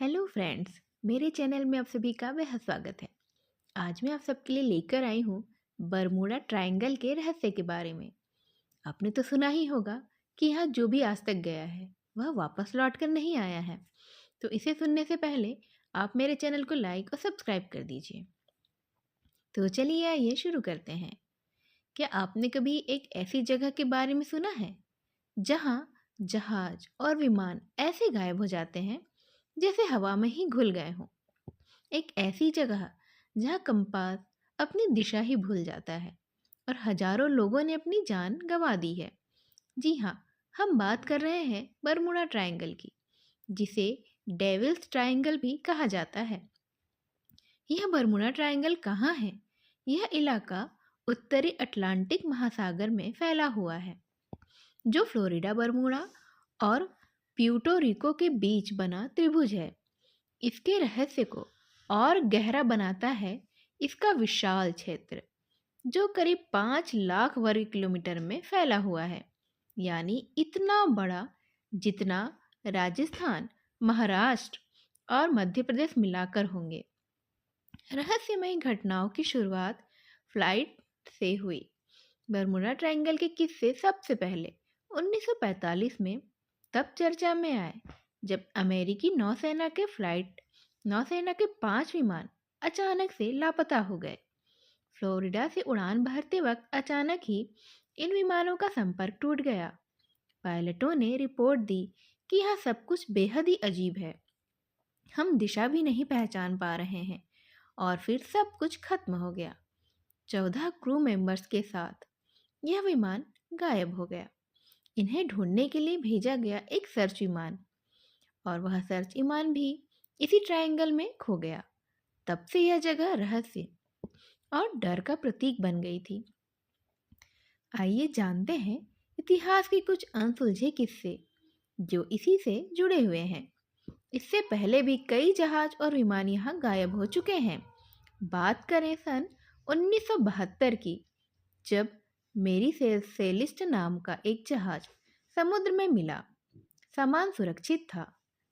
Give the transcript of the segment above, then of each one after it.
Hello friends, मेरे channel में आप सभी का बेहद स्वागत है। आज मैं आप सबके लिए लेकर आई हूँ बरमूडा ट्रायंगल के रहस्य के बारे में। आपने तो सुना ही होगा कि यहाँ जो भी आज तक गया है वह वापस लौट कर नहीं आया है। तो इसे सुनने से पहले आप मेरे चैनल को लाइक और सब्सक्राइब कर दीजिए। तो चलिए आइए शुरू करते हैं। क्या आपने कभी एक ऐसी जगह के बारे में सुना है जहाँ जहाज और विमान ऐसे गायब हो जाते हैं जैसे हवा में ही घुल गए हों? एक ऐसी जगह जहाँ कंपास अपनी दिशा ही भूल जाता है और हजारों लोगों ने अपनी जान गंवा दी है। जी हाँ, हम बात कर रहे हैं बरमुडा ट्रायंगल की, जिसे डेविल्स ट्रायंगल भी कहा जाता है। यह बरमुडा ट्रायंगल कहाँ है? यह इलाका उत्तरी अटलांटिक महासागर में फैला हुआ है, जो फ्लोरिडा, बरमूडा और प्यूर्टो रिको के बीच बना त्रिभुज है। इसके रहस्य को और गहरा बनाता है इसका विशाल क्षेत्र, जो करीब 5 लाख वर्ग किलोमीटर में फैला हुआ है, यानी इतना बड़ा जितना राजस्थान, महाराष्ट्र और मध्य प्रदेश मिलाकर होंगे। रहस्यमयी घटनाओं की शुरुआत फ्लाइट से हुई। बरमुडा ट्रायंगल के किस्से सबसे पहले 1945 में तब चर्चा में आए जब अमेरिकी नौसेना के 5 विमान अचानक से लापता हो गए। फ्लोरिडा से उड़ान भरते वक्त अचानक ही इन विमानों का संपर्क टूट गया। पायलटों ने रिपोर्ट दी कि यह सब कुछ बेहद ही अजीब है, हम दिशा भी नहीं पहचान पा रहे हैं। और फिर सब कुछ खत्म हो गया। 14 क्रू मेंबर्स के साथ यह विमान गायब हो गया। इन्हें ढूंढने के लिए भेजा गया एक सर्च विमान, और वह सर्च विमान भी इसी ट्रायंगल में खो गया। तब से यह जगह रहस्य और डर का प्रतीक बन गई थी। आइए जानते हैं इतिहास के कुछ अनसुलझे किस्से जो इसी से जुड़े हुए हैं। इससे पहले भी कई जहाज और विमान यहाँ गायब हो चुके हैं। बात करें सन 1972 की, जब मेरी सेलिस्ट नाम का एक जहाज समुद्र में मिला। सामान सुरक्षित था,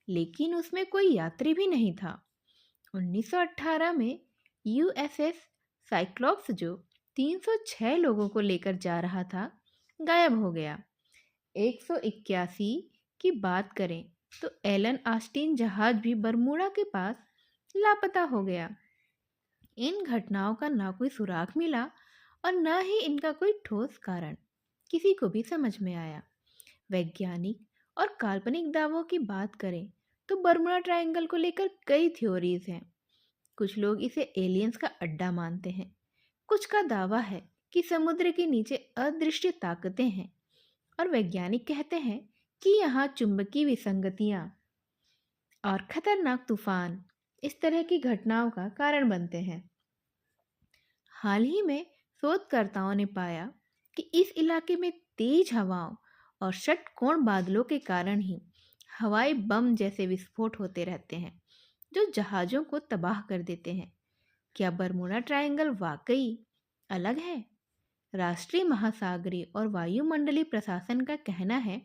लेकिन उसमें कोई यात्री भी नहीं था। 1918 में यूएसएस साइक्लॉप्स, जो 306 लोगों को लेकर जा रहा था, गायब हो गया। 181 की बात करें तो एलन ऑस्टिन जहाज भी बरमूडा के पास लापता हो गया। इन घटनाओं का ना कोई सुराग मिला और न ही इनका कोई ठोस कारण किसी को भी समझ में आया। वैज्ञानिक और काल्पनिक दावों की बात करें तो बरमुडा ट्रायंगल को लेकर कई थ्योरीज हैं। कुछ लोग इसे एलियंस का अड्डा मानते हैं, कुछ का दावा है कि समुद्र के नीचे अदृश्य ताकतें हैं, और वैज्ञानिक कहते हैं कि यहाँ चुंबकीय विसंगतियाँ और खतरनाक तूफान इस तरह की घटनाओं का कारण बनते हैं। हाल ही में शोधकर्ताओं ने पाया कि इस इलाके में तेज हवाओं और षटकोण बादलों के कारण ही हवाई बम जैसे विस्फोट होते रहते हैं, जो जहाज़ों को तबाह कर देते हैं। क्या बरमुडा ट्रायंगल वाकई अलग है? राष्ट्रीय महासागरीय और वायुमंडलीय प्रशासन का कहना है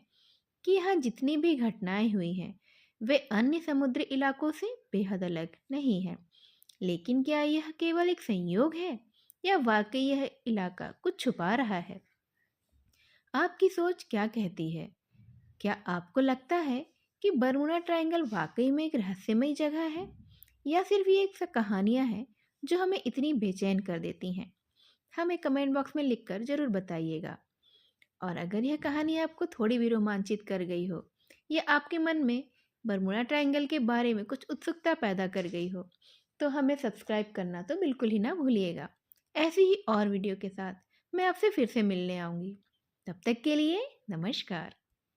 कि यहाँ जितनी भी घटनाएं हुई हैं वे अन्य समुद्री इलाकों से बेहद अलग नहीं है। लेकिन क्या यह केवल एक संयोग है या वाकई यह इलाका कुछ छुपा रहा है? आपकी सोच क्या कहती है? क्या आपको लगता है कि बरमुडा ट्रायंगल वाकई में एक रहस्यमय जगह है, या सिर्फ ये एक कहानियाँ हैं जो हमें इतनी बेचैन कर देती हैं? हमें कमेंट बॉक्स में लिखकर ज़रूर बताइएगा। और अगर यह कहानी आपको थोड़ी भी रोमांचित कर गई हो या आपके मन में बरमुडा ट्रायंगल के बारे में कुछ उत्सुकता पैदा कर गई हो, तो हमें सब्सक्राइब करना तो बिल्कुल ही ना भूलिएगा। ऐसी ही और वीडियो के साथ मैं आपसे फिर से मिलने आऊँगी। तब तक के लिए नमस्कार।